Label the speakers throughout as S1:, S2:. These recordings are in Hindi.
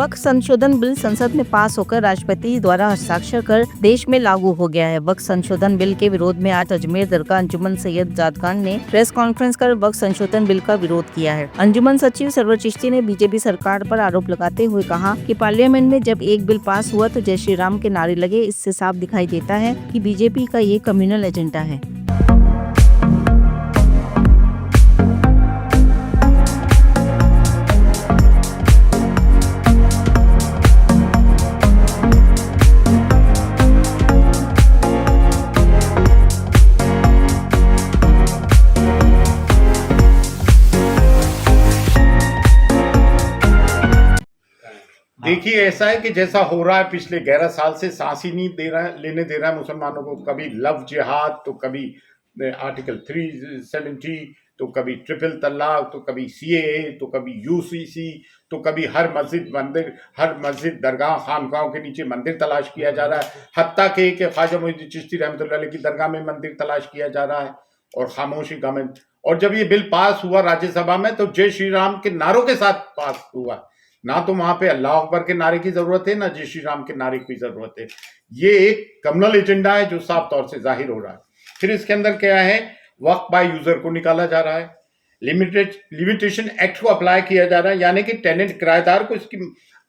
S1: वक्फ संशोधन बिल संसद में पास होकर राष्ट्रपति द्वारा हस्ताक्षर कर देश में लागू हो गया है। वक्फ संशोधन बिल के विरोध में आज अजमेर दरगाह अंजुमन सैयद जादगान ने प्रेस कॉन्फ्रेंस कर वक्फ संशोधन बिल का विरोध किया है। अंजुमन सचिव सरवर चिश्ती ने बीजेपी सरकार पर आरोप लगाते हुए कहा कि पार्लियामेंट में जब एक बिल पास हुआ तो जय श्री राम के नारे लगे। इससे साफ दिखाई देता है कि बीजेपी का ये कम्युनल एजेंडा है।
S2: देखिए, ऐसा है कि जैसा हो रहा है पिछले 11 साल से, सांस ही नहीं लेने दे रहा है मुसलमानों को। कभी लव जिहाद, तो कभी आर्टिकल 370, तो कभी ट्रिपल तलाक, तो कभी सीएए, तो कभी यूसीसी, तो कभी हर मस्जिद दरगाह खानकाहों के नीचे मंदिर तलाश किया जा रहा है। हत्ता के ख्वाजा मोइनुद्दीन चिश्ती रहमतुल्लाह अलैह की दरगाह में मंदिर तलाश किया जा रहा है और खामोशी गवर्नमेंट। और जब ये बिल पास हुआ राज्यसभा में तो जय श्री राम के नारों के साथ पास हुआ। ना तो वहां पे अल्लाह अकबर के नारे की जरूरत है, ना जय श्री राम के नारे की जरूरत है। ये एक कम्युनल एजेंडा है जो साफ तौर से जाहिर हो रहा है। फिर इसके अंदर क्या है, वक्फ बाय यूजर को निकाला जा रहा है, लिमिटेशन एक्ट को अप्लाई किया जा रहा है, यानी कि टेनेंट किराएदार को इसकी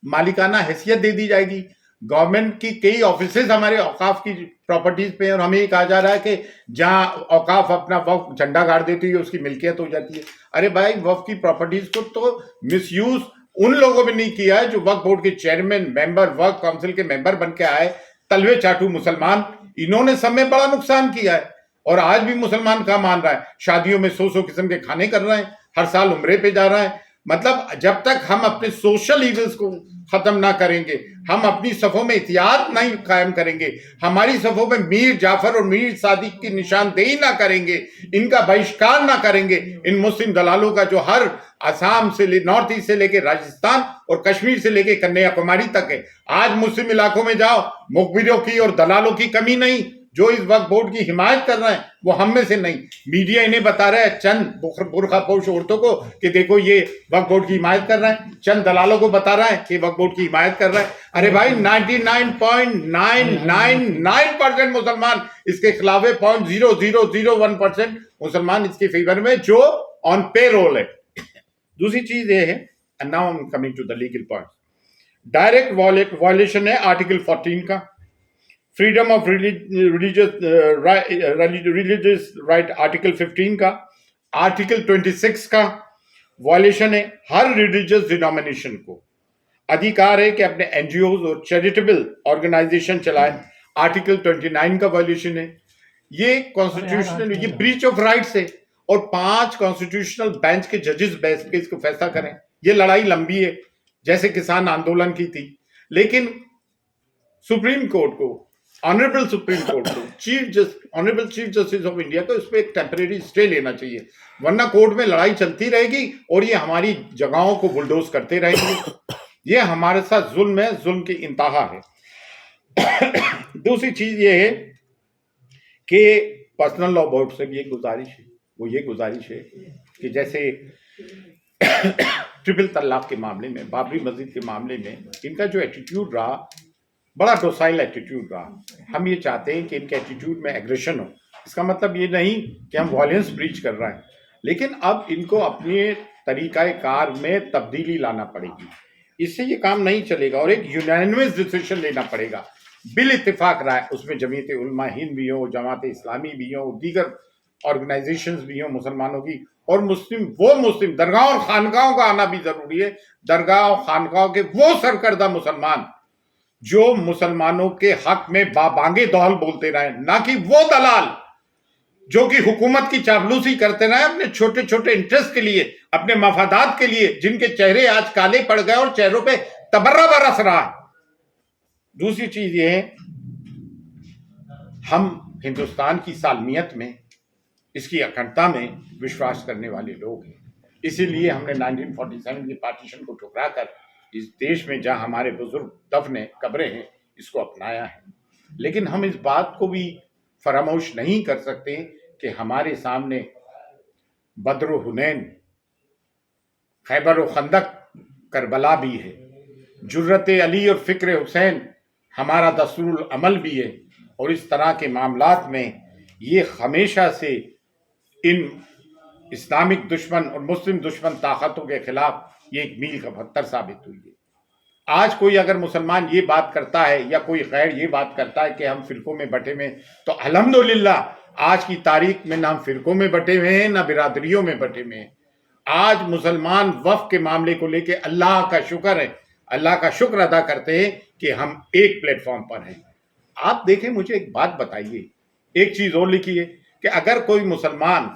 S2: मालिकाना हैसियत दे दी जाएगी। गवर्नमेंट की कई ऑफिसेज हमारे औकाफ की प्रॉपर्टीज पे, और हमें ये कहा जा रहा है कि जहां औकाफ अपना वक्फ झंडा गाड़ देती है उसकी मिल्कियत हो जाती है। अरे भाई, वक्फ की प्रॉपर्टीज को तो मिसयूज उन लोगों ने नहीं किया है जो वक्फ बोर्ड के चेयरमैन, मेंबर, वक्फ काउंसिल के मेंबर बन के आए, तलवे चाटू मुसलमान। इन्होंने सब में बड़ा नुकसान किया है और आज भी मुसलमान का मान रहा है। शादियों में 100 किस्म के खाने कर रहे हैं, हर साल उम्रे पे जा रहा है। मतलब जब तक हम अपने सोशल इविल्स को खत्म ना करेंगे, हम अपनी सफों में इतिहाद नहीं कायम करेंगे, हमारी सफों में मीर जाफर और मीर सादिक की निशानदेही ना करेंगे, इनका बहिष्कार ना करेंगे, इन मुस्लिम दलालों का जो हर असम से नॉर्थ ईस्ट से लेके राजस्थान और कश्मीर से लेके कन्याकुमारी तक है। आज मुस्लिम इलाकों में जाओ, मुखबिरों की और दलालों की कमी नहीं। जो इस वक्फ बोर्ड की हिमायत कर रहे हैं वो हम में से नहीं, मीडिया इन्हें बता रहा है, चंद बुर्खापोश औरतों को कि देखो ये वक्फ बोर्ड की हिमायत कर रहा है, चंद दलालों को बता रहा है कि वक्फ बोर्ड की हिमायत कर रहा है। अरे भाई, 99.999% मुसलमान इसके खिलाफ है, 0.0001% मुसलमान इसके फेवर में जो ऑन पे रोल है। दूसरी चीज ये है, and now I am coming to the legal point, direct violation है आर्टिकल 14 का, freedom of religious right article 15 का, आर्टिकल 26 का वायलेशन है। हर रिलीजियस डिनोमिनेशन को अधिकार है कि अपने एनजीओ और चैरिटेबल ऑर्गेनाइजेशन चलाए, आर्टिकल 29 का वायलेशन है। ये कॉन्स्टिट्यूशनल, ये ब्रीच ऑफ राइट्स है और 5 कॉन्स्टिट्यूशनल बेंच के जजेस बैठ के इसको फैसला करें। ये लड़ाई लंबी है, जैसे किसान आंदोलन की थी, लेकिन सुप्रीम कोर्ट को, ऑनरेबल सुप्रीम कोर्ट को, honourable chief justice of India को इस पर एक टेम्परेरी स्टे लेना चाहिए, वरना कोर्ट में लड़ाई चलती रहेगी और ये हमारी जगहों को बुलडोज करते रहेंगे। ये हमारे साथ जुल्म है, जुल्म की इंतहा है। दूसरी चीज ये है कि पर्सनल लॉ बोर्ड से भी एक गुजारिश है, वो ये गुजारिश है कि जैसे ट्रिपल तलाक के मामले में, बाबरी मस्जिद के मामले में इनका जो एटीट्यूड रहा, बड़ा डोसाइल एटीट्यूड रहा। हम ये चाहते हैं कि इनके एटीट्यूड में एग्रेशन हो। इसका मतलब ये नहीं कि हम वॉयलेंस ब्रीच कर रहे हैं, लेकिन अब इनको अपने तरीक़ाए कार में तब्दीली लाना पड़ेगी। इससे ये काम नहीं चलेगा और एक यूनानिमस डिसीजन लेना पड़ेगा। बिल इत्तेफाक रहा है, उसमें जमीयत उलमा हिंद भी हो, जमात इस्लामी भी हो, दीगर ऑर्गेनाइजेशंस भी हो मुसलमानों की, और मुस्लिम दरगाह और खानकाहों का आना भी जरूरी है। दरगाह और खानकाहों के वो सरकर्दा मुसलमान जो मुसलमानों के हक में बाबांगे दोहल बोलते रहे, ना कि वो दलाल जो कि हुकूमत की चापलूसी करते रहे अपने छोटे छोटे इंटरेस्ट के लिए, अपने मफादात के लिए, जिनके चेहरे आज काले पड़ गए और चेहरों पे तबर्रा बरस रहा है। दूसरी चीज ये है, हम हिंदुस्तान की सालमियत में, इसकी अखंडता में विश्वास करने वाले लोग हैं। इसीलिए हमने 1947 की पार्टीशन को ठुकराकर इस देश में जहां हमारे बुजुर्ग दफने कब्रें हैं, इसको अपनाया है। लेकिन हम इस बात को भी फरामोश नहीं कर सकते कि हमारे सामने बद्र हुनैन, खैबर व खंदक, करबला भी है। जुर्रत अली और फ़िक्र हुसैन हमारा दस्तूरुल अमल भी है। और इस तरह के मामलात में ये हमेशा से इन इस्लामिक दुश्मन और मुस्लिम दुश्मन ताकतों के खिलाफ ये एक मील का पत्थर साबित हुई है। आज कोई अगर मुसलमान ये बात करता है या कोई गैर ये बात करता है कि हम फिरकों में बटे हुए, तो अल्हम्दुलिल्लाह आज की तारीख में ना हम फिरकों में बटे हुए हैं ना बिरादरियों में बटे हुए हैं। आज मुसलमान वफ़ के मामले को लेके अल्लाह का शुक्र है, अल्लाह का शुक्र अदा करते हैं कि हम एक प्लेटफॉर्म पर हैं। आप देखें, मुझे एक बात बताइए, एक चीज़ और लिखी है कि अगर कोई मुसलमान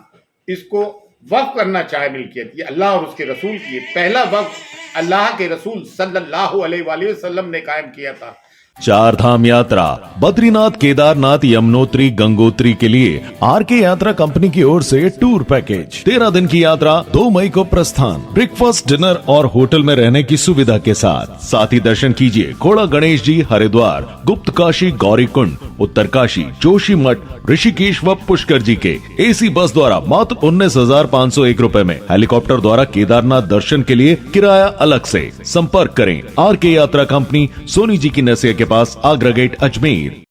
S2: इसको वक़्फ़ करना चाहे मिल्कियत, ये अल्लाह और उसके रसूल की है। पहला वक़्फ़ अल्लाह के रसूल सल्लल्लाहु अलैहि वसल्लम ने कायम किया था।
S3: चार धाम यात्रा बद्रीनाथ, केदारनाथ, यमुनोत्री, गंगोत्री के लिए आरके यात्रा कंपनी की ओर से टूर पैकेज। 13 दिन की यात्रा 2 मई को प्रस्थान। ब्रेकफास्ट, डिनर और होटल में रहने की सुविधा के साथ ही दर्शन कीजिए खोड़ा गणेश जी, हरिद्वार, गुप्त काशी, गौरी कुंड, उत्तर काशी, जोशी मठ, ऋषिकेश व पुष्कर जी के एसी बस द्वारा मात्र 19,501 रुपए में। हेलीकॉप्टर द्वारा केदारनाथ दर्शन के लिए किराया अलग से। संपर्क करें आरके यात्रा कंपनी, सोनी जी की नसिया के पास, आगरा गेट, अजमेर।